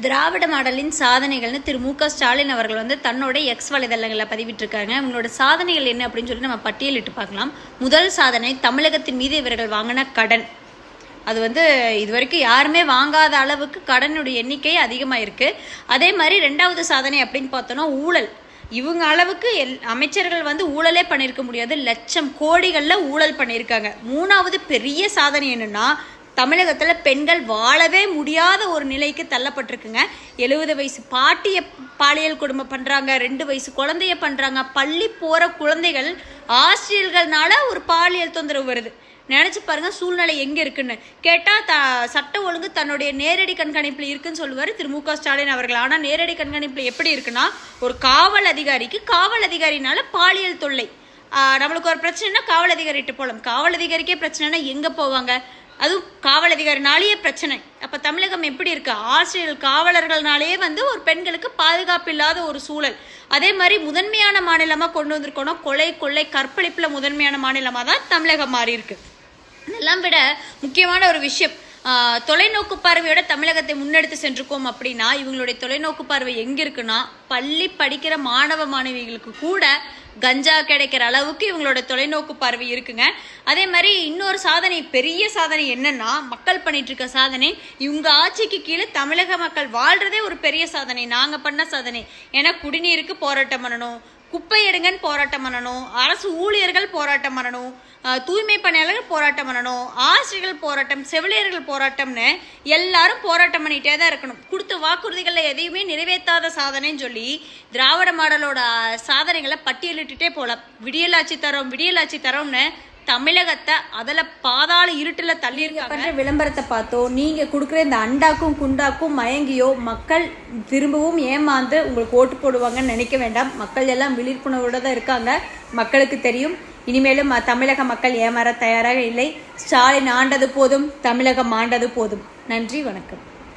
திராவிட மாடலின் சாதனைகள்னு திரு மு க ஸ்டாலின் அவர்கள் தன்னோட எக்ஸ் வலைதளங்களில் பதிவிட்டிருக்காங்க. இவங்களோட சாதனைகள் என்ன அப்படின்னு சொல்லி நம்ம பட்டியலிட்டு பார்க்கலாம். முதல் சாதனை, தமிழகத்தின் மீது இவர்கள் வாங்கின கடன். அது இது வரைக்கும் யாருமே வாங்காத அளவுக்கு கடனுடைய எண்ணிக்கை அதிகமாக இருக்குது. அதே மாதிரி ரெண்டாவது சாதனை அப்படின்னு பார்த்தோன்னா ஊழல். இவங்க அளவுக்கு அமைச்சர்கள் ஊழலே பண்ணியிருக்க முடியாது. லட்சம் கோடிகளில் ஊழல் பண்ணியிருக்காங்க. மூணாவது பெரிய சாதனை என்னன்னா, தமிழகத்தில் பெண்கள் வாழவே முடியாத ஒரு நிலைக்கு தள்ளப்பட்டிருக்குங்க. 70 வயசு பாட்டியை பாலியல் கொடுமை பண்ணுறாங்க, 2 வயசு குழந்தைய பண்ணுறாங்க. பள்ளி போகிற குழந்தைகள் ஆசிரியர்கள்னால ஒரு பாலியல் தொந்தரவு வருது. நினச்சி பாருங்கள் சூழ்நிலை எங்கே இருக்குன்னு. கேட்டால் சட்ட ஒழுங்கு தன்னுடைய நேரடி கண்காணிப்பில் இருக்குன்னு சொல்லுவார் திரு மு க ஸ்டாலின் அவர்கள். ஆனால் நேரடி கண்காணிப்பில் எப்படி இருக்குன்னா, ஒரு காவல் அதிகாரிக்கு காவல் அதிகாரினால பாலியல் தொல்லை. நம்மளுக்கு ஒரு பிரச்சனைனா காவல் அதிகாரிகிட்ட போகலாம். காவல் அதிகாரிக்கே பிரச்சனைனா எங்கே போவாங்க? அதுவும் காவல் அதிகாரினாலேயே பிரச்சனை. அப்போ தமிழகம் எப்படி இருக்கு? ஆசிரியர்கள் காவலர்கள்னாலேயே ஒரு பெண்களுக்கு பாதுகாப்பு இல்லாத ஒரு சூழல். அதே மாதிரி முதன்மையான மாநிலமாக கொண்டு வந்திருக்கணும். கொலை கொள்ளை கற்பழிப்பில் முதன்மையான மாநிலமாக தான் தமிழகம் மாறி இருக்கு. இதெல்லாம் விட முக்கியமான ஒரு விஷயம், தொலைநோக்கு பார்வையோட தமிழகத்தை முன்னெடுத்து சென்றிருக்கோம் அப்படின்னா, இவங்களுடைய தொலைநோக்கு பார்வை எங்க இருக்குன்னா, பள்ளி படிக்கிற மாணவ மாணவிகளுக்கு கூட கஞ்சா கிடைக்கிற அளவுக்கு இவங்களோட தொலைநோக்கு பார்வை இருக்குங்க. அதே மாதிரி இன்னொரு சாதனை, பெரிய சாதனை என்னன்னா, மக்கள் பண்ணிட்டு இருக்க சாதனை. இவங்க ஆட்சிக்கு கீழே தமிழக மக்கள் வாழ்றதே ஒரு பெரிய சாதனை. நாங்க பண்ண சாதனை. ஏன்னா குடிநீருக்கு போராட்டம் பண்ணணும், குப்பை எடுங்கன்னு போராட்டம் பண்ணணும், அரசு ஊழியர்கள் போராட்டம் பண்ணணும், தூய்மை பணியாளர்கள் போராட்டம் பண்ணணும், ஆசிரியர்கள் போராட்டம், செவிலியர்கள் போராட்டம்னு எல்லாரும் போராட்டம் பண்ணிட்டே தான் இருக்கணும். கொடுத்த வாக்குறுதிகளில் எதையுமே நிறைவேற்றாத சாதனைன்னு சொல்லி திராவிட மாடலோட சாதனைகளை பட்டியலிட்டுட்டே போகலாம். விடியலாட்சி தரோம் விடியலாட்சி தரோம்னு தமிழகத்தை அதில் பாதாள இருட்டில் தள்ளியிருக்காங்க. விளம்பரத்தை பார்த்தோ, நீங்கள் கொடுக்குற இந்த அண்டாக்கும் குண்டாக்கும் மயங்கியோ மக்கள் திரும்பவும் ஏமாந்து உங்களுக்கு ஓட்டு போடுவாங்கன்னு நினைக்க வேண்டாம். மக்கள் எல்லாம் விழிப்புணர்வோடு தான் இருக்காங்க. மக்களுக்கு தெரியும், இனிமேலும் தமிழக மக்கள் ஏமாற தயாராக இல்லை. ஸ்டாலின் ஆண்டது போதும், தமிழகம் ஆண்டது போதும். நன்றி, வணக்கம்.